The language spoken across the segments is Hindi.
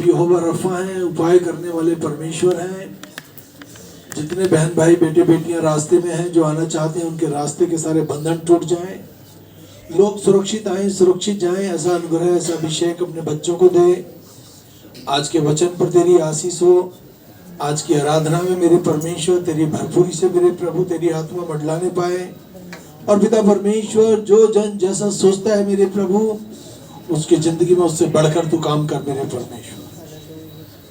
यहोवा रफा हैं, उपाय करने वाले परमेश्वर हैं। जितने बहन भाई बेटे बेटियां रास्ते में हैं, जो आना चाहते हैं, उनके रास्ते के सारे बंधन टूट जाएं, लोग सुरक्षित आए, सुरक्षित जाएं। ऐसा अनुग्रह, ऐसा अभिषेक अपने बच्चों को दे। आज के वचन पर तेरी आशीष हो। आज की आराधना में मेरे परमेश्वर तेरी भरपूरी से मेरे प्रभु तेरी आत्मा मंडलाने पाए। और पिता परमेश्वर, जो जन जैसा सोचता है मेरे प्रभु, उसकी जिंदगी में उससे बढ़कर तू काम कर मेरे परमेश्वर।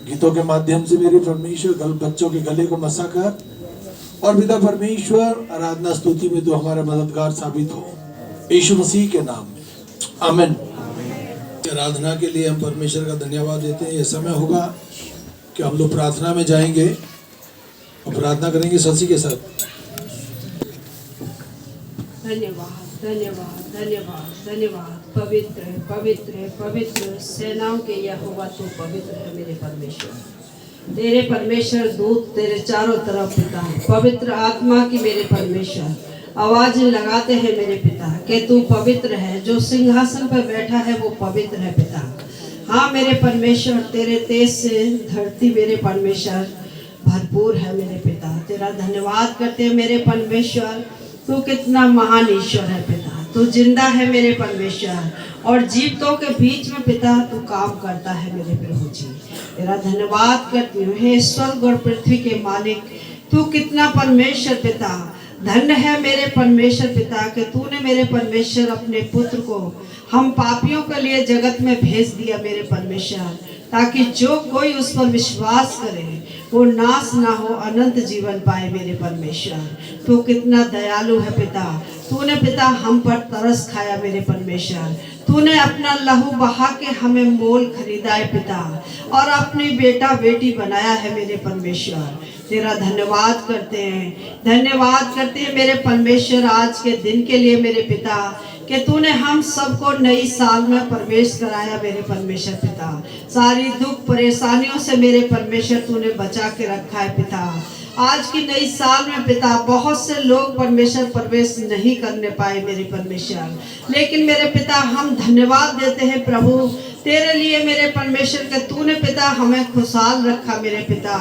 गीतों के माध्यम से मेरे परमेश्वर बच्चों के गले को मसा कर। और पिता परमेश्वर, आराधना स्तुति में तू हमारा मददगार साबित हो, यीशु मसीह के नाम में, आमीन। आराधना के लिए हम परमेश्वर का धन्यवाद देते हैं। यह समय होगा कि हम लोग प्रार्थना में जाएंगे और प्रार्थना करेंगे ससी के साथ। धन्यवाद धन्यवाद धन्यवाद धन्यवाद। पवित्र पवित्र पवित्र सेनाओं के यहोवा तू पवित्र है मेरे परमेश्वर। तेरे परमेश्वर दूत तेरे चारों तरफ पिता, पवित्र आत्मा की मेरे परमेश्वर आवाज लगाते हैं मेरे पिता कि तू पवित्र है। जो सिंहासन पर बैठा है वो पवित्र है पिता। हाँ मेरे परमेश्वर, तेरे तेज से धरती मेरे परमेश्वर भरपूर है मेरे पिता। तेरा धन्यवाद करते हैं मेरे परमेश्वर। तू कितना महान ईश्वर है पिता। तू जिंदा है मेरे परमेश्वर, और जीवितों के बीच में पिता तू काम करता है मेरे प्रभु जी। तेरा धन्यवाद करती हूँ हे स्वर्ग और पृथ्वी के मालिक। तू कितना परमेश्वर पिता। धन्य है मेरे परमेश्वर पिता कि तूने मेरे परमेश्वर अपने पुत्र को हम पापियों के लिए जगत में भेज दिया मेरे परमेश्वर, ताकि जो कोई उस पर विश्वास करे वो नाश ना हो, अनंत जीवन पाए मेरे परमेश्वर। तू कितना दयालु है पिता। तूने पिता हम पर तरस खाया मेरे परमेश्वर। तूने अपना लहू बहा के हमें मोल खरीदा है पिता, और अपनी बेटा बेटी बनाया है मेरे परमेश्वर। तेरा धन्यवाद करते हैं, धन्यवाद करते हैं मेरे परमेश्वर आज के दिन के लिए मेरे पिता, कि तूने हम सबको नई साल में प्रवेश कराया मेरे परमेश्वर पिता। सारी दुख परेशानियों से मेरे परमेश्वर तूने बचा के रखा है पिता। आज की नई साल में पिता बहुत से लोग परमेश्वर प्रवेश नहीं करने पाए मेरे परमेश्वर, लेकिन मेरे पिता हम धन्यवाद देते हैं प्रभु तेरे लिए मेरे परमेश्वर के तूने पिता हमें खुशहाल रखा मेरे पिता,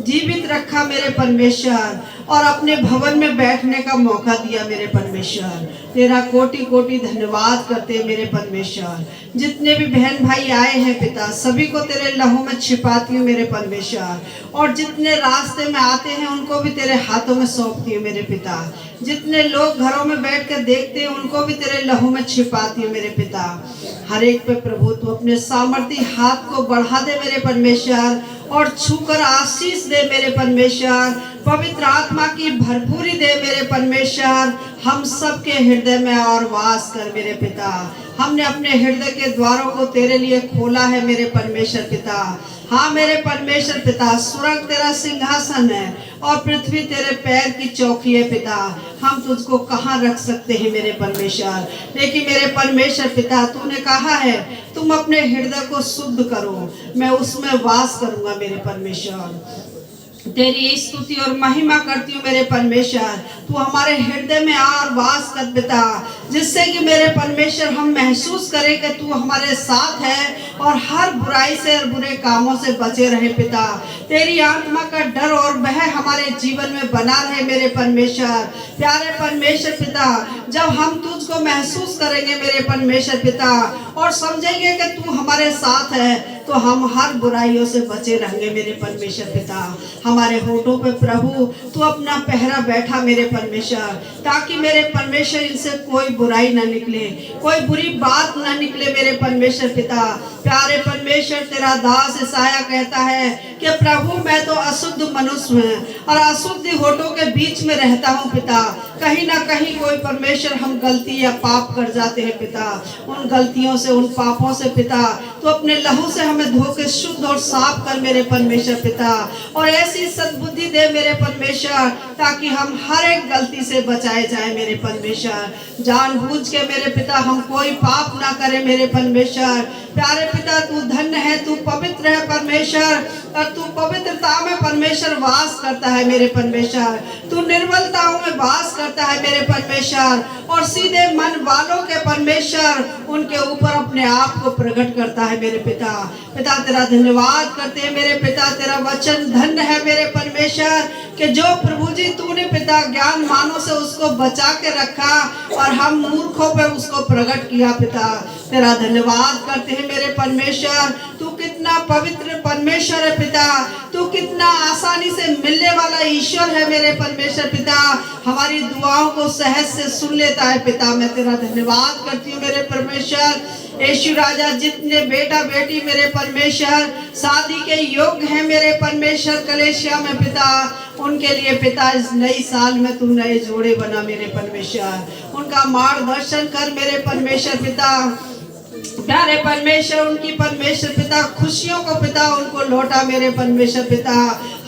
जीवित रखा मेरे परमेश्वर, और अपने भवन में बैठने का मौका दिया मेरे परमेश्वर। तेरा कोटि कोटि धन्यवाद करते मेरे परमेश्वर। जितने भी बहन भाई आए हैं पिता, सभी को तेरे लहू में छिपाती हूँ मेरे परमेश्वर, और जितने रास्ते में आते हैं उनको भी तेरे हाथों में सौंपती हूँ मेरे पिता। जितने लोग घरों में बैठ कर देखते हैं उनको भी तेरे लहू में छिपाती हूँ मेरे पिता। हर एक पे प्रभु तू अपने सामर्थी हाथ को बढ़ा दे मेरे परमेश्वर, और छूकर आशीष दे मेरे परमेश्वर। पवित्र आत्मा की भरपूरी दे मेरे परमेश्वर। हम सबके हृदय में और वास कर मेरे पिता। हमने अपने हृदय के द्वारों को तेरे लिए खोला है मेरे परमेश्वर पिता। हाँ मेरे परमेश्वर पिता, स्वर्ग तेरा सिंहासन है और पृथ्वी तेरे पैर की चौकी है पिता। हम तुझको कहाँ रख सकते हैं मेरे परमेश्वर, लेकिन मेरे परमेश्वर पिता तूने कहा है तुम अपने हृदय को शुद्ध करो, मैं उसमें वास करूंगा मेरे परमेश्वर। तेरी स्तुति और महिमा करती हूँ मेरे परमेश्वर। तू हमारे हृदय में आ और वास कर पिता, जिससे कि मेरे परमेश्वर हम महसूस करें कि तू हमारे साथ है और हर बुराई से और बुरे कामों से बचे रहे पिता। तेरी आत्मा का डर और भय हमारे जीवन में बना रहे मेरे परमेश्वर। प्यारे परमेश्वर पिता, जब हम तुझको महसूस करेंगे मेरे परमेश्वर पिता और समझेंगे कि तू हमारे साथ है, तो हम हर बुराइयों से बचे रहेंगे मेरे परमेश्वर पिता। हमारे होठों पे प्रभु तू अपना पहरा बैठा मेरे परमेश्वर, ताकि मेरे परमेश्वर इनसे कोई बुराई ना निकले, कोई बुरी बात ना निकले मेरे परमेश्वर पिता। प्यारे परमेश्वर तेरा दास ईसाया कहता है कि प्रभु मैं तो अशुद्ध मनुष्य हूँ और अशुद्ध होठों के बीच में रहता हूँ पिता। कहीं ना कहीं कोई परमेश्वर हम गलती या पाप कर जाते हैं पिता। उन गलतियों से, उन पापों से पिता तो अपने लहू से हमें धो के शुद्ध और साफ कर मेरे परमेश्वर पिता, और ऐसी सद्बुद्धि दे मेरे परमेश्वर ताकि हम हर एक गलती से बचाए जाए मेरे परमेश्वर। जानबूझ के मेरे पिता हम कोई पाप ना करें मेरे परमेश्वर। प्यारे पिता तू धन्य है, तू पवित्र है परमेश्वर, और तू पवित्रता दृढ़ता में परमेश्वर वास करता है मेरे परमेश्वर। तू निर्बलताओं में वास करता है मेरे परमेश्वर, और सीधे मन वालों के परमेश्वर उनके ऊपर अपने आप को प्रकट करता है मेरे पिता। पिता तेरा धन्यवाद करते हैं मेरे पिता, तेरा वचन धन्य है मेरे परमेश्वर कि जो प्रभु जी तूने पिता ज्ञान मानों से उसको बचा के रखा और हम मूर्खों पे उसको प्रकट किया। पिता तेरा धन्यवाद करते हैं मेरे परमेश्वर। तू कितना पवित्र परमेश्वर है पिता, तू कितना आसानी से मिलने वाला ईश्वर है मेरे परमेश्वर। पिता हमारी दुआओं को सहज से सुन लेता है पिता। मैं तेरा धन्यवाद करती हूँ मेरे परमेश्वर। यीशु राजा जितने बेटा बेटी मेरे परमेश्वर शादी के योग्य हैं मेरे परमेश्वर कलेशिया में पिता, उनके लिए पिता इस नई साल में तू नए जोड़े बना मेरे परमेश्वर। उनका मार्गदर्शन कर मेरे परमेश्वर पिता। प्यारे परमेश्वर उनकी परमेश्वर पिता खुशियों को पिता उनको लौटा मेरे परमेश्वर पिता।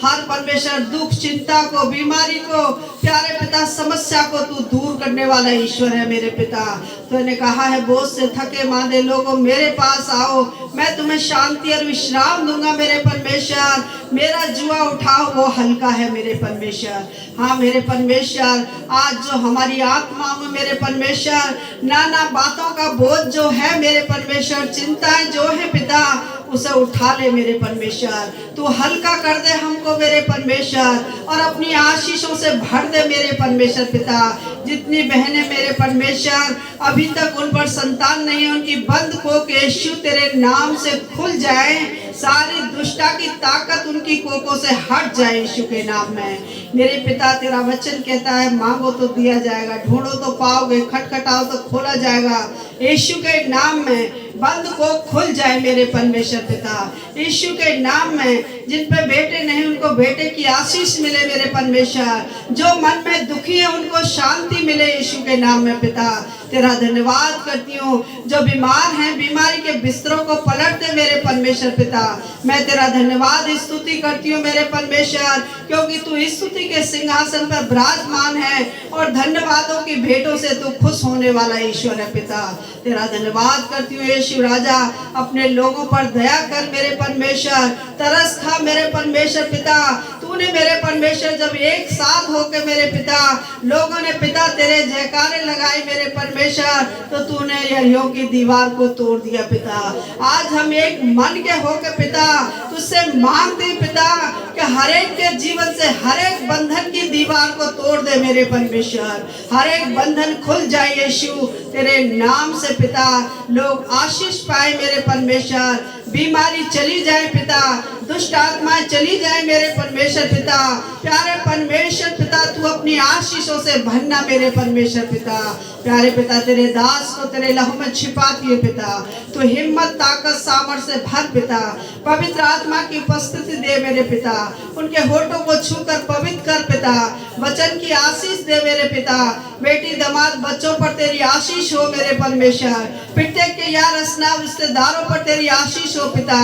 हर परमेश्वर दुख चिंता को बीमारी को प्यारे पिता समस्या को तू दूर करने वाला ईश्वर है मेरे पिता। तूने कहा है बोझ से थके मांदे लोगों मेरे पास आओ, मैं तुम्हें शांति और विश्राम दूंगा मेरे परमेश्वर। मेरा जुआ उठाओ वो हल्का है मेरे परमेश्वर। हाँ मेरे परमेश्वर आज जो हमारी आत्मा में मेरे परमेश्वर नाना बातों का बोझ जो है मेरे परमेश्वर, चिंताएं जो है पिता उसे उठा ले मेरे परमेश्वर। तू हल्का कर दे हमको मेरे परमेश्वर और अपनी आशीषों से भर दे मेरे परमेश्वर पिता। जितनी बहनें मेरे परमेश्वर अभी तक उन पर संतान नहीं है उनकी बंद कोख यीशु तेरे नाम से खुल जाए, सारी दुष्टा की ताकत उनकी कोकों से हट जाए यीशु के नाम में। मेरे पिता तेरा वचन कहता है मांगो तो दिया जाएगा, ढूंढो तो पाओगे, खटखटाओ तो खोला जाएगा। यीशु के नाम में बंद को खुल जाए मेरे परमेश्वर पिता। यीशु के नाम में जिन पे बेटे नहीं उनको बेटे की आशीष मिले मेरे परमेश्वर। जो मन में दुखी है उनको शांति मिले यीशु के नाम में पिता। तेरा धन्यवाद करती हूँ। जो बीमार हैं बीमारी के बिस्तरों को पलट दे मेरे परमेश्वर पिता। मैं तेरा धन्यवाद स्तुति करती हूँ मेरे परमेश्वर, क्योंकि तू स्तुति के सिंहासन पर विराजमान है और धन्यवादों की भेंटों से तू खुश होने वाला ईश्वर है पिता। तेरा धन्यवाद करती हूँ यीशु राजा, अपने लोगों पर दया कर मेरे परमेश्वर। तरस खा मेरे परमेश्वर पिता। तूने मेरे परमेश्वर जब एक साथ होकर मेरे पिता लोगों ने पिता तेरे जयकारे लगाए मेरे परमेश्वर, तो तूने यरीहो की दीवार को तोड़ दिया पिता। आज हम एक मन के होकर पिता तुझसे मांगते पिता कि हर एक के जीवन से हर एक बंधन की दीवार को तोड़ दे मेरे परमेश्वर। हर एक बंधन खुल जाए यीशु तेरे नाम से पिता। लोग आशीष पाए मेरे परमेश्वर, बीमारी चली जाए पिता, दुष्ट आत्माएं चली जाए मेरे परमेश्वर पिता। प्यारे परमेश्वर पिता तू अपनी आशीषों से भरना मेरे परमेश्वर पिता। प्यारे पिता तेरे दास को तेरे लहू में छिपाती है पिता। तू हिम्मत ताकत सामर्थ से भर पिता। पवित्र आत्मा की उपस्थिति दे मेरे पिता। उनके होठों को छूकर पवित्र कर पिता। वचन की आशीष दे मेरे पिता। बेटी दामाद बच्चों पर तेरी आशीष हो मेरे परमेश्वर। पिटे के या रसना रिश्तेदारों पर तेरी आशीष हो पिता।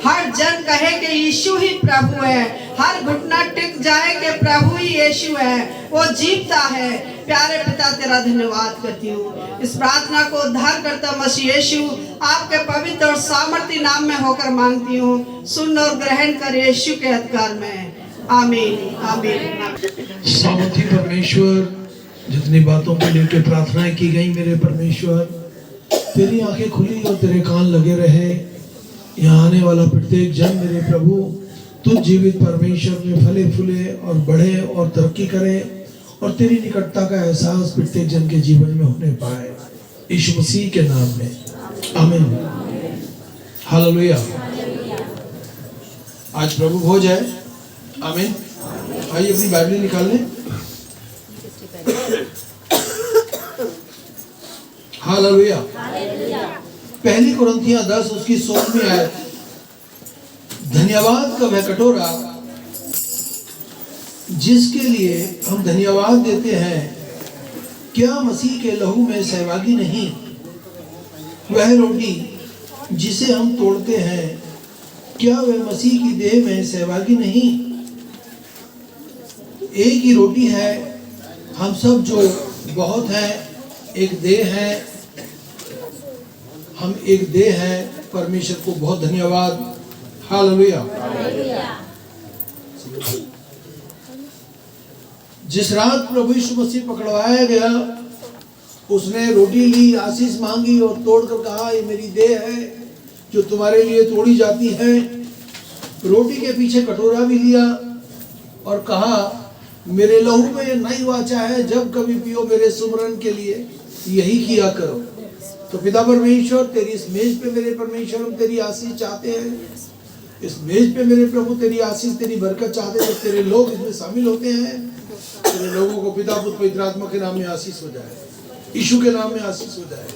हर जन कहे कि यीशु ही प्रभु है, हर घुटना टिक जाए कि प्रभु ही यीशु है, वो जीवता है। प्यारे पिता तेरा धन्यवाद करती हूँ। इस प्रार्थना को उद्धार करता मसीह यीशु आपके पवित्र और सामर्थ्य नाम में होकर मांगती हूँ। सुन और ग्रहण कर यीशु के अधिकार में। आमीन आमीन। सामर्थी परमेश्वर जितनी बातों को लेकर प्रार्थनाएं की गई मेरे परमेश्वर, तेरी आंखें खुली और तेरे कान लगे रहे। यहाँ आने वाला प्रत्येक जन मेरे प्रभु तुझ जीवित परमेश्वर में फले फूले और बढ़े और तरक्की करे और तेरी निकटता का एहसास प्रत्येक जन के जीवन में होने पाए, यीशु मसीह के नाम में आमीन। हालेलुया। आज प्रभु भोज है। आमीन। आइए अपनी बाइबल निकाल लें। हालेलुया। पहली कुरिन्थियां 10 उसकी 16वीं आयत। धन्यवाद का वह कटोरा जिसके लिए हम धन्यवाद देते हैं, क्या मसीह के लहू में सहभागी नहीं? वह रोटी जिसे हम तोड़ते हैं, क्या वह मसीह की देह में सहभागी नहीं? एक ही रोटी है, हम सब जो बहुत हैं, एक देह है, हम एक देह है। परमेश्वर को बहुत धन्यवाद। हालेलुया। जिस रात प्रभु यीशु मसीह पकड़वाया गया, उसने रोटी ली, आशीष मांगी और तोड़कर कहा, ये मेरी देह है जो तुम्हारे लिए तोड़ी जाती है। रोटी के पीछे कटोरा भी लिया और कहा, मेरे लहू में ये नई वाचा है, जब कभी पियो मेरे सुमरन के लिए यही किया करो। तो पिता परमेश्वर, तेरी इस मेज पे मेरे परमेश्वर हम तेरी आशीष चाहते हैं। इस मेज पे मेरे प्रभु तेरी आशीष, तेरी बरकत चाहते हैं। तेरे लोग इसमें शामिल होते हैं, तेरे लोगों को पिता पुत्र पवित्र आत्मा के नाम में आशीष हो जाए, यीशु के नाम में आशीष हो जाए।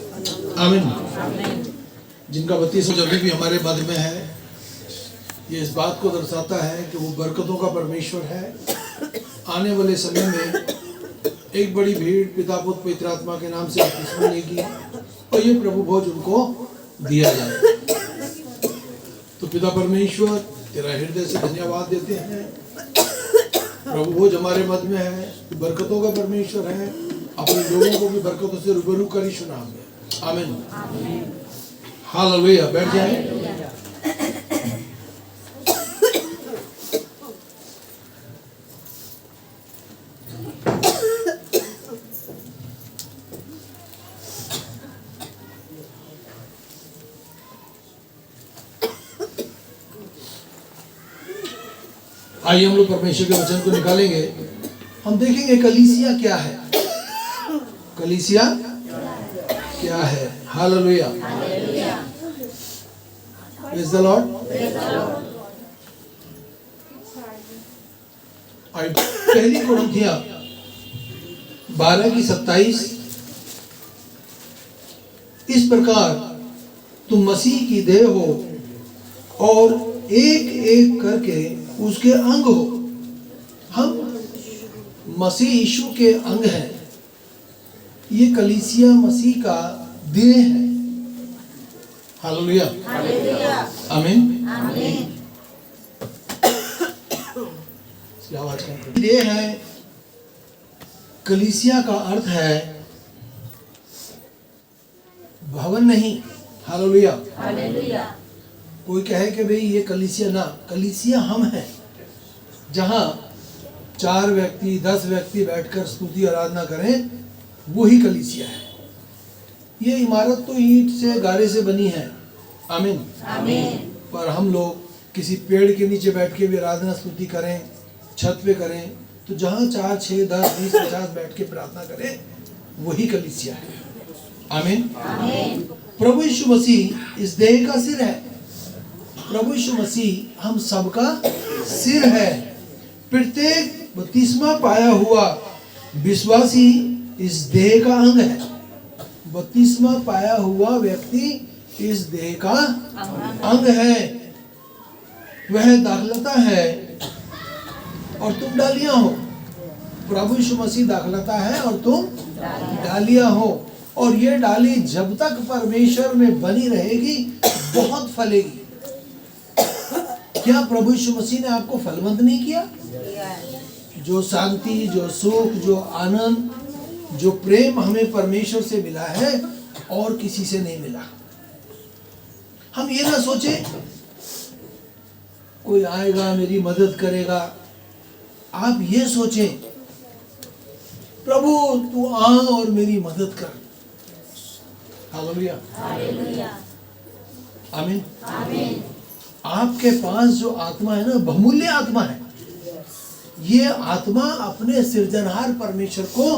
आमीन। जिनका 32 जब भी हमारे मध्य में है, ये इस बात को दर्शाता है कि वो बरकतों का परमेश्वर है। आने वाले समय में एक बड़ी भीड़ पिता पुत्र पवित्र आत्मा के नाम से बपतिस्मा लेगी और ये प्रभु भोज उनको दिया जाए। तो पिता परमेश्वर, तेरा हृदय से धन्यवाद देते हैं। प्रभु भोज हमारे मध्य में है, बरकतों का परमेश्वर है। अपने लोगों को भी बरकतों से रूबरू कर यीशु नाम में। आमीन। हालेलुया। बैठ जाए। आइए हम लोग परमेश्वर के वचन को निकालेंगे। हम देखेंगे कलीसिया क्या है। कलीसिया क्या है। हालेलुया। Praise the Lord. पहली कुरिन्थियों 12:27, इस प्रकार तुम मसीह की देह हो और एक एक करके उसके अंग हो। हम मसीह यीशु के अंग हैं। ये कलीसिया मसीह का देह है। हालेलुया। आमीन। आवाज देह है। कलीसिया का अर्थ है भवन नहीं। हालेलुया। कोई कहे कि भाई ये कलीसिया, ना, कलीसिया हम हैं, जहां 4 व्यक्ति 10 व्यक्ति बैठकर स्तुति आराधना करें, वही कलीसिया है। ये इमारत तो ईंट से गारे से बनी है। आमीन। पर हम लोग किसी पेड़ के नीचे बैठ के भी आराधना स्तुति करें, छत पे करें, तो जहां 4 6 10 20 50 बैठ के प्रार्थना करें, वही कलीसिया है। आमीन। प्रभु यीशु मसीह इस देह का सिर है। प्रभु यीशु मसीह हम सबका सिर है। प्रत्येक बपतिस्मा पाया हुआ विश्वासी इस देह का अंग है। बपतिस्मा पाया हुआ व्यक्ति इस देह का अंग है। वह दाखलता है और तुम डालियां हो। प्रभु यीशु मसीह दाखलता है और तुम डालियां हो। और ये डाली जब तक परमेश्वर में बनी रहेगी, बहुत फलेगी। क्या प्रभु यीशु मसीह ने आपको फलवंत नहीं किया? जो शांति, जो सुख, जो आनंद, जो प्रेम हमें परमेश्वर से मिला है, और किसी से नहीं मिला। हम ये ना सोचे कोई आएगा मेरी मदद करेगा। आप ये सोचें, प्रभु तू आ और मेरी मदद कर। हालेलुया। आमीन। आपके पास जो आत्मा है ना, बहुमूल्य आत्मा है। ये आत्मा अपने सृजनहार परमेश्वर को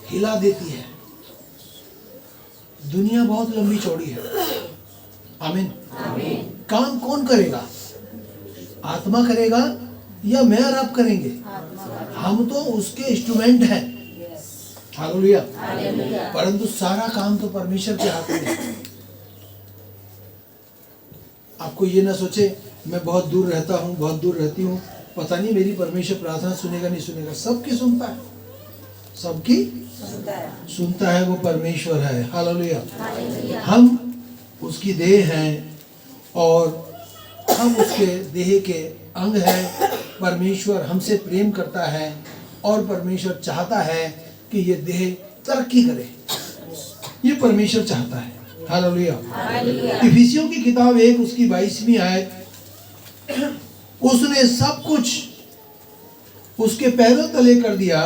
हिला देती है। दुनिया बहुत लंबी चौड़ी है। आमीन। काम कौन करेगा? आत्मा करेगा या मैं और आप करेंगे? हम तो उसके इंस्ट्रूमेंट हैं। हालेलुया। परंतु सारा काम तो परमेश्वर के हाथ में है। आपको ये ना सोचे मैं बहुत दूर रहता हूँ, बहुत दूर रहती हूँ, पता नहीं मेरी परमेश्वर प्रार्थना सुनेगा नहीं सुनेगा। सबकी सुनता है, सबकी सुनता है। वो परमेश्वर है। हालेलुया। हम उसकी देह हैं और हम उसके देह के अंग हैं। परमेश्वर हमसे प्रेम करता है और परमेश्वर चाहता है कि ये देह तरक्की करे। ये परमेश्वर चाहता है। हालेलुया। इफिसियों की किताब 1 उसकी 22वीं आयत, उसने सब कुछ उसके पैरों तले कर दिया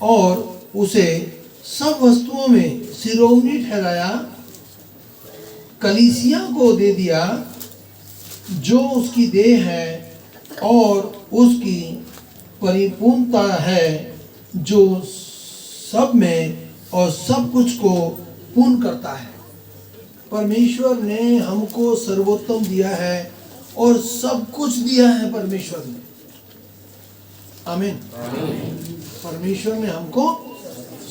और उसे सब वस्तुओं में शिरोमणि ठहराया, कलीसिया को दे दिया जो उसकी देह है और उसकी परिपूर्णता है, जो सब में और सब कुछ को पूर्ण करता है। परमेश्वर ने हमको सर्वोत्तम दिया है और सब कुछ दिया है परमेश्वर ने। आमीन। परमेश्वर ने हमको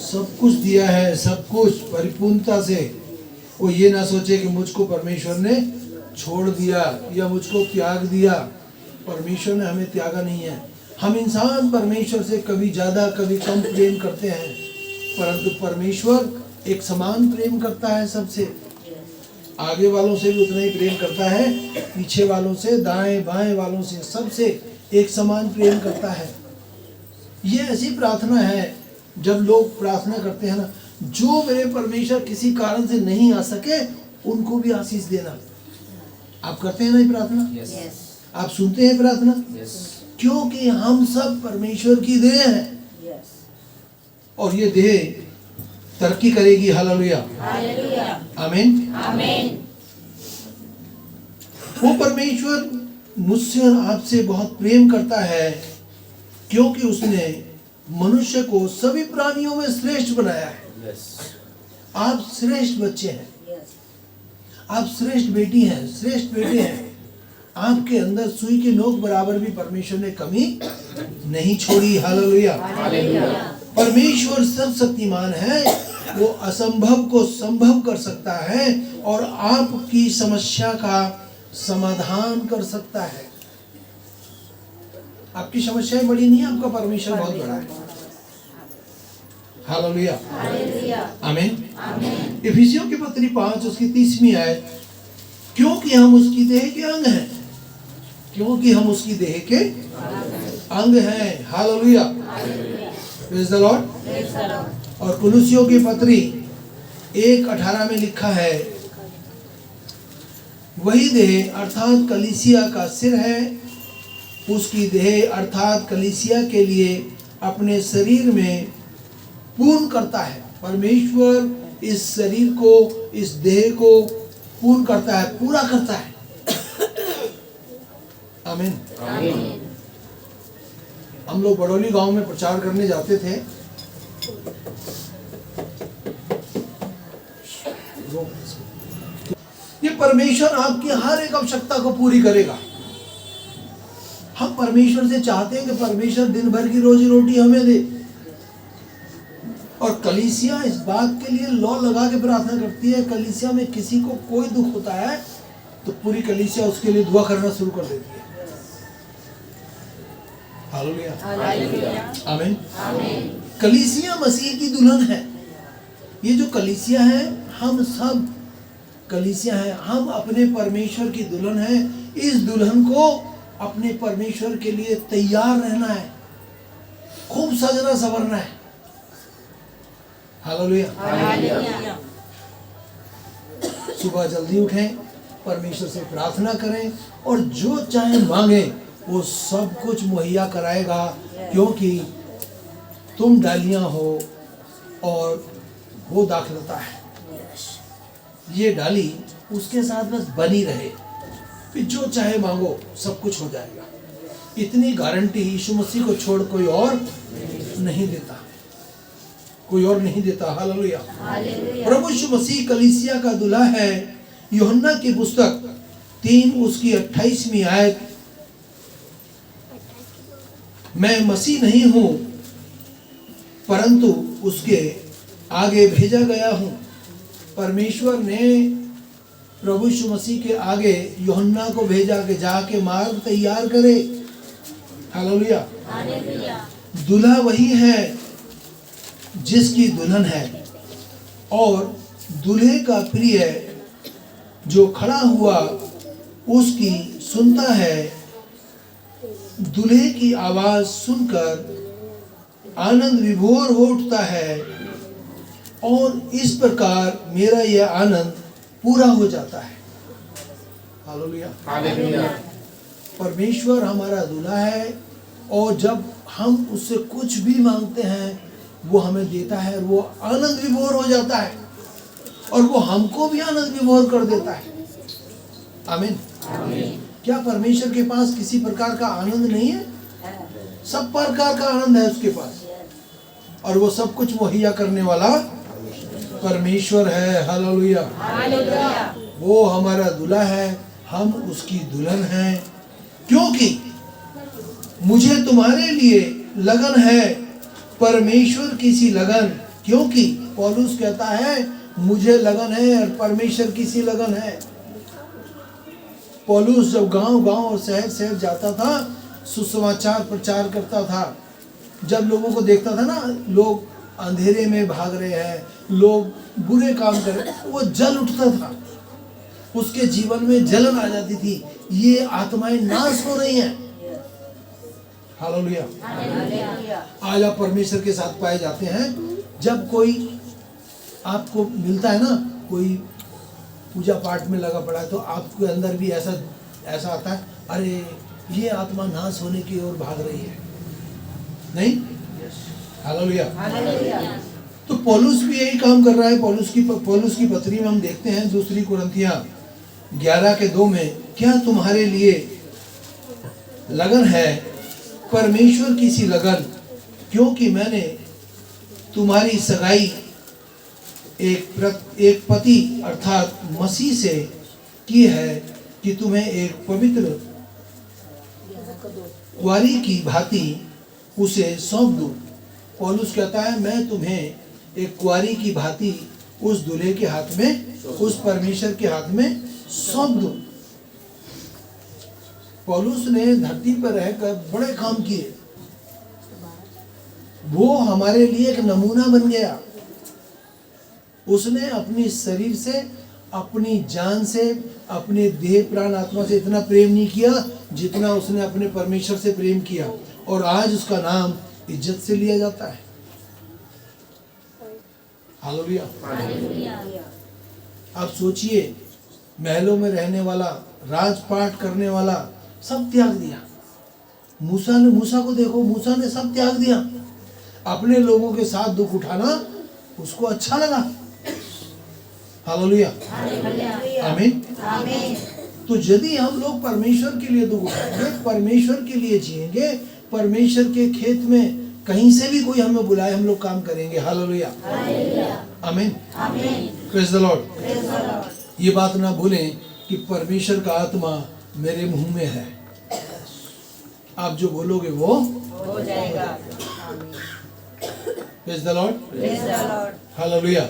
सब कुछ दिया है, सब कुछ परिपूर्णता से। कोई ये ना सोचे कि मुझको परमेश्वर ने छोड़ दिया या मुझको त्याग दिया। परमेश्वर ने हमें त्यागा नहीं है। हम इंसान परमेश्वर से कभी ज्यादा कभी कम प्रेम करते हैं, परंतु परमेश्वर एक समान प्रेम करता है सबसे। आगे वालों से भी उतना ही प्रेम करता है, पीछे वालों से, दाएं बाएं वालों से, सबसे एक समान प्रेम करता है। ये ऐसी प्रार्थना है, जब लोग प्रार्थना करते हैं ना, जो मेरे परमेश्वर किसी कारण से नहीं आ सके उनको भी आशीष देना। आप करते हैं ना ये प्रार्थना? Yes. आप सुनते हैं प्रार्थना? Yes. क्योंकि हम सब परमेश्वर की देह हैं Yes. और ये देह तरक्की करेगी। Hallelujah, Hallelujah. आमीन। Amen. वो परमेश्वर मुझसे और आपसे बहुत प्रेम करता है, क्योंकि उसने मनुष्य को सभी प्राणियों में श्रेष्ठ बनाया है। Yes. आप श्रेष्ठ बच्चे हैं, Yes. आप श्रेष्ठ बेटी हैं, श्रेष्ठ बेटे हैं। आपके अंदर सुई के नोक बराबर भी परमेश्वर ने कमी नहीं छोड़ी। हालेलुया। Hallelujah. परमेश्वर सर्वशक्तिमान है, वो असंभव को संभव कर सकता है और आपकी समस्या का समाधान कर सकता है। आपकी समस्याएं बड़ी नहीं है, आपका परमेश्वर बहुत बड़ा है। Hallelujah, Hallelujah. आमीन। Amen. इफिसियों की पत्री 5 उसकी 30वीं आयत, क्योंकि हम उसकी देह के अंग हैं, क्योंकि हम उसकी देह के अंग हैं। Hallelujah, praise the Lord. Praise the Lord. और कुलुसियों की पत्री 1:18 में लिखा है, वही देह अर्थात कलीसिया का सिर है, उसकी देह अर्थात कलीसिया के लिए अपने शरीर में पूर्ण करता है। परमेश्वर इस शरीर को, इस देह को पूर्ण करता है, पूरा करता है। आमीन। Amen. हम लोग बड़ौली गांव में प्रचार करने जाते थे। ये परमेश्वर आपकी हर एक आवश्यकता को पूरी करेगा। हम परमेश्वर से चाहते हैं कि परमेश्वर दिन भर की रोजी रोटी हमें दे, और कलीसिया इस बात के लिए लौ लगा के प्रार्थना करती है। कलीसिया में किसी को कोई दुख होता है तो पूरी कलीसिया उसके लिए दुआ करना शुरू कर देती है। Hallelujah, Hallelujah. आमीन। Amen. कलीसिया मसीह की दुल्हन है। ये जो कलीसिया है, हम सब कलीसिया है, हम अपने परमेश्वर की दुल्हन है। इस दुल्हन को अपने परमेश्वर के लिए तैयार रहना है, खूब सजना संवरना है। हालेलुया। Hallelujah. सुबह जल्दी उठें, परमेश्वर से प्रार्थना करें और जो चाहे मांगे वो सब कुछ मुहैया कराएगा, क्योंकि तुम डालियां हो और वो दाखलता है। ये डाली उसके साथ बस बनी रहे, फिर जो चाहे मांगो सब कुछ हो जाएगा। इतनी गारंटी यीशु मसीह को छोड़ कोई और नहीं देता, कोई और नहीं देता। हालेलुया। Hallelujah. प्रभु यीशु मसीह कलीसिया का दूल्हा है। यूहन्ना की पुस्तक 3 उसकी 28वीं आयत, मैं मसीह नहीं हूं परंतु उसके आगे भेजा गया हूं। परमेश्वर ने प्रभु यीशु मसीह के आगे यूहन्ना को भेजा कि जाके मार्ग तैयार करे। हालेलुया। Hallelujah. दूल्हा वही है जिसकी दुल्हन है, और दूल्हे का प्रिय जो खड़ा हुआ उसकी सुनता है। दूल्हे की आवाज सुनकर आनंद विभोर हो उठता है, और इस प्रकार मेरा यह आनंद पूरा हो जाता है। हालेलुया। Hallelujah. परमेश्वर हमारा दूल्हा है, और जब हम उससे कुछ भी मांगते हैं वो हमें देता है, और वो आनंद विभोर हो जाता है, और वो हमको भी आनंद विभोर कर देता है। आमीन। क्या परमेश्वर के पास किसी प्रकार का आनंद नहीं है? सब प्रकार का आनंद है उसके पास, और वो सब कुछ मुहैया करने वाला परमेश्वर है। हालेलुया। वो हमारा दूल्हा है, हम उसकी दुल्हन हैं। क्योंकि मुझे तुम्हारे लिए लगन है, परमेश्वर की सी लगन। क्योंकि पौलुस कहता है मुझे लगन है और परमेश्वर की सी लगन है। पौलुस जब गांव गांव और शहर शहर जाता था, सुसमाचार प्रचार करता था, जब लोगों को देखता था ना, लोग अंधेरे में भाग रहे हैं, लोग बुरे काम कर रहे हैं, वो जल उठता था, उसके जीवन में जलन आ जाती थी, ये आत्माएं नाश हो रही हैं। हालेलुया। आज आप परमेश्वर के साथ पाए जाते हैं। जब कोई आपको मिलता है ना, कोई पूजा पाठ में लगा पड़ा है, तो आपके अंदर भी ऐसा आता है, अरे ये आत्मा नाश होने की ओर भाग रही है, नहीं? हालेलुया। तो पौलुस भी यही काम कर रहा है। पौलुस की पत्री में हम देखते हैं, 2 कुरिन्थियां 11:2 में, क्या तुम्हारे लिए लगन है, परमेश्वर की सी लगन। क्योंकि मैंने तुम्हारी सगाई एक पति अर्थात मसीह से की है, कि तुम्हें एक पवित्र कुंवारी की भांति उसे सौंप दूं। पौलुस कहता है मैं तुम्हें एक कुंवारी की भांति उस दूल्हे के हाथ में, उस परमेश्वर के हाथ में सौंप दूं। पौलुस ने धरती पर रहकर बड़े काम किए, वो हमारे लिए एक नमूना बन गया। उसने अपनी शरीर से, अपनी जान से, अपने देह प्राण आत्मा से इतना प्रेम नहीं किया जितना उसने अपने परमेश्वर से प्रेम किया, और आज उसका नाम इज्जत से लिया जाता है। हालेलुया। आप सोचिए, महलों में रहने वाला, राजपाट करने वाला, सब त्याग दिया। मूसा को देखो, मूसा ने सब त्याग दिया। अपने लोगों के साथ दुख उठाना उसको अच्छा लगा। हालेलुया। आमीन। तो यदि हम लोग परमेश्वर के लिए दुख उठाएंगे, परमेश्वर के लिए जिएंगे, परमेश्वर के खेत में कहीं से भी कोई हमें बुलाए, हम लोग काम करेंगे। हालेलुया। आमीन। Praise the Lord. ये बात ना भूलें कि परमेश्वर का आत्मा मेरे मुंह में है। आप जो बोलोगे वो हो जाएगा। Praise the Lord. हालेलुया।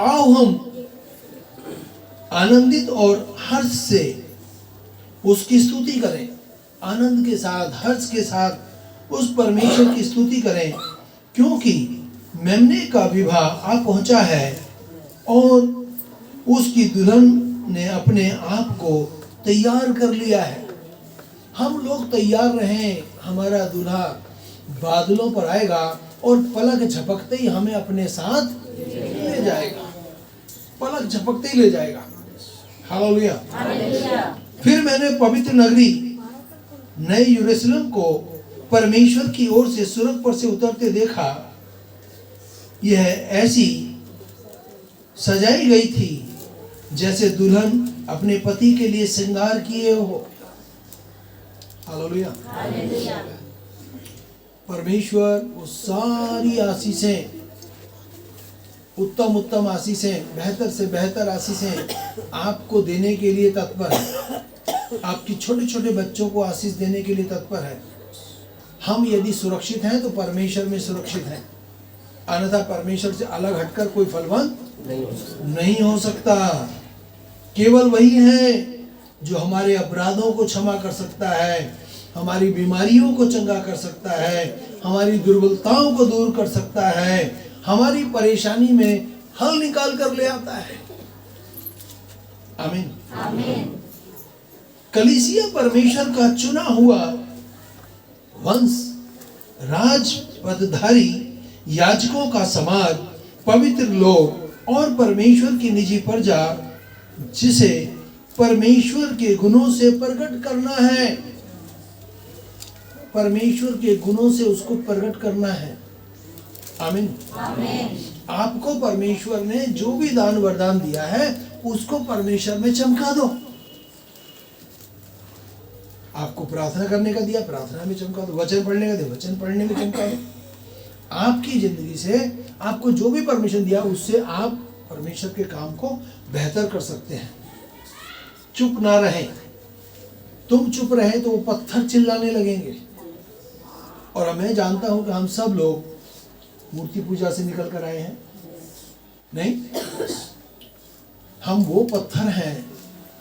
आओ हम आनंदित और हर्ष से उसकी स्तुति करें। आनंद के साथ, हर्ष के साथ उस परमेश्वर की स्तुति करें, क्योंकि मेमने का विवाह आ पहुंचा है और उसकी दुल्हन ने अपने आप को तैयार कर लिया है। हम लोग तैयार रहें, हमारा दूल्हा बादलों पर आएगा और पलक झपकते ही हमें अपने साथ ले जाएगा। पलक झपकते ही ले जाएगा। हालेलुया। फिर मैंने पवित्र नगरी नए यरूशलेम को परमेश्वर की ओर से स्वर्ग पर से उतरते देखा। यह ऐसी सजाई गई थी जैसे दुल्हन अपने पति के लिए श्रृंगार किए हो। हालेलुया। परमेश्वर वो सारी आशीषें, उत्तम उत्तम आशीषें, बेहतर से बेहतर आशीषें आपको देने के लिए तत्पर है। आपकी छोटे छोटे बच्चों को आशीष देने के लिए तत्पर है। हम यदि सुरक्षित हैं तो परमेश्वर में सुरक्षित हैं, अन्यथा परमेश्वर से अलग हटकर कोई फलवंत नहीं हो सकता। केवल वही है जो हमारे अपराधों को क्षमा कर सकता है, हमारी बीमारियों को चंगा कर सकता है, हमारी दुर्बलताओं को दूर कर सकता है, हमारी परेशानी में हल निकाल कर ले आता है। आमीन। आमीन। कलीसिया परमेश्वर का चुना हुआ वंश, राज पदधारी याजकों का समाज, पवित्र लोग और परमेश्वर की निजी प्रजा, जिसे परमेश्वर के गुणों से प्रकट करना है। परमेश्वर के गुणों से उसको प्रकट करना है। आमीन। आमीन। आपको परमेश्वर ने जो भी दान वरदान दिया है उसको परमेश्वर में चमका दो। आपको प्रार्थना करने का दिया, प्रार्थना में चमका दो। वचन पढ़ने का दिया, वचन पढ़ने में चमका दो। आपकी जिंदगी से आपको जो भी परमिशन दिया उससे आप परमेश्वर के काम को बेहतर कर सकते हैं। चुप ना रहें। तुम चुप रहे तो वो पत्थर चिल्लाने लगेंगे। और मैं जानता हूं कि हम सब लोग मूर्ति पूजा से निकल कर आए हैं, नहीं? हम वो पत्थर हैं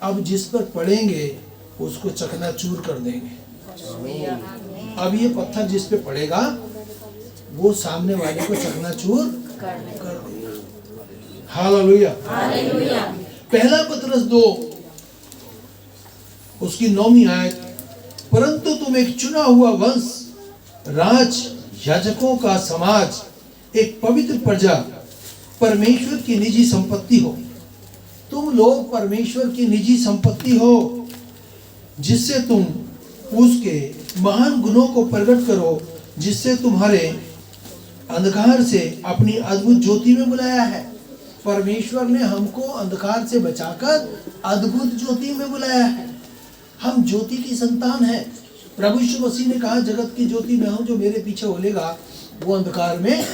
अब जिस पर पड़ेंगे उसको चकनाचूर कर देंगे। अब ये पत्थर जिस पे पड़ेगा वो सामने वाले को चकनाचूर कर देगा। हालेलुया। हालेलुया। पहला पतरस 2 उसकी 9वीं आयत, परंतु तुम एक चुना हुआ वंश, राज याजकों का समाज, एक पवित्र प्रजा, परमेश्वर की निजी संपत्ति हो। तुम लोग परमेश्वर की निजी संपत्ति हो, जिससे तुम उसके महान गुणों को प्रकट करो, जिससे तुम्हारे अंधकार से अपनी अद्भुत ज्योति में बुलाया है। परमेश्वर ने हमको अंधकार से बचाकर अद्भुत ज्योति में बुलाया है। हम ज्योति की संतान हैं। प्रभु यीशु मसीह ने कहा, जगत की ज्योति मैं हूं, जो मेरे पीछे होलेगा वो अंधकार में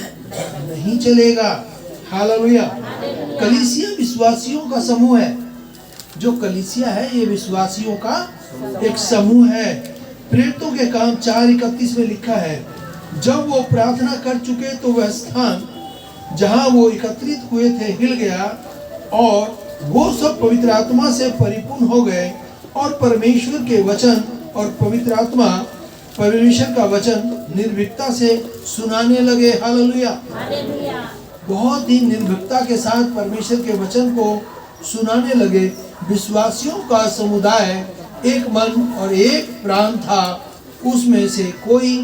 नहीं चलेगा। हालेलुया। कलीसिया विश्वासियों का समूह है। जो कलीसिया है ये विश्वासियों का एक समूह है। प्रेरितों के काम 4:31 में लिखा है, जब वो प्रार्थना कर चुके तो वह स्थान जहां वो एकत्रित हुए थे हिल गया और वो सब पवित्र आत्मा से परिपूर्ण हो गए और परमेश्वर के वचन और पवित्र आत्मा परमेश्वर का वचन निर्भीकता से सुनाने लगे। हालेलुया। हालेलुया। बहुत ही निर्भीकता के साथ परमेश्वर के वचन को सुनाने लगे। विश्वासियों का समुदाय एक मन और एक प्राण था। उसमें से कोई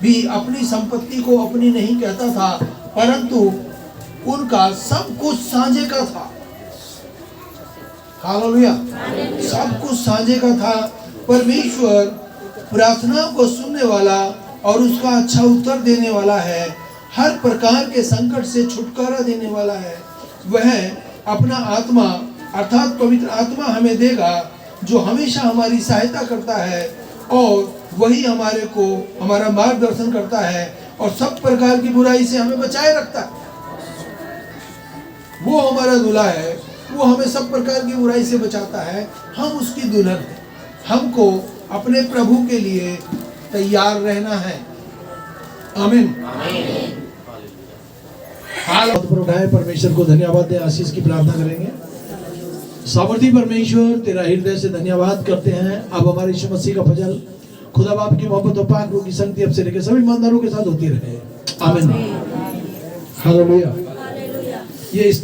भी अपनी संपत्ति को अपनी नहीं कहता था, परंतु उनका सब कुछ साझे का था। हालेलुया। सब कुछ साझे का था। परमेश्वर प्रार्थना को सुनने वाला और उसका अच्छा उत्तर देने वाला है। हर प्रकार के संकट से छुटकारा देने वाला है। वह अपना आत्मा अर्थात पवित्र आत्मा हमें देगा, जो हमेशा हमारी सहायता करता है और वही हमारा मार्गदर्शन करता है और सब प्रकार की बुराई से हमें बचाए रखता है। वो हमारा दूल्हा है, वो हमें सब प्रकार की बुराई से बचाता है। हम उसकी दुल्हन हैं। हमको अपने प्रभु के लिए तैयार रहना है। आमीन। हाथ पर उठाए, परमेश्वर को धन्यवाद दे, आशीष की प्रार्थना करेंगे। सामर्थी परमेश्वर, तेरा हृदय से धन्यवाद करते हैं। अब हमारे यीशु मसीह का फजल खुदा बाप की मोहब्बत और पाक रूह की संगति अब से लेकर सभी ईमानदारों के साथ होती रहे। आमीन। हालेलुया। ये इस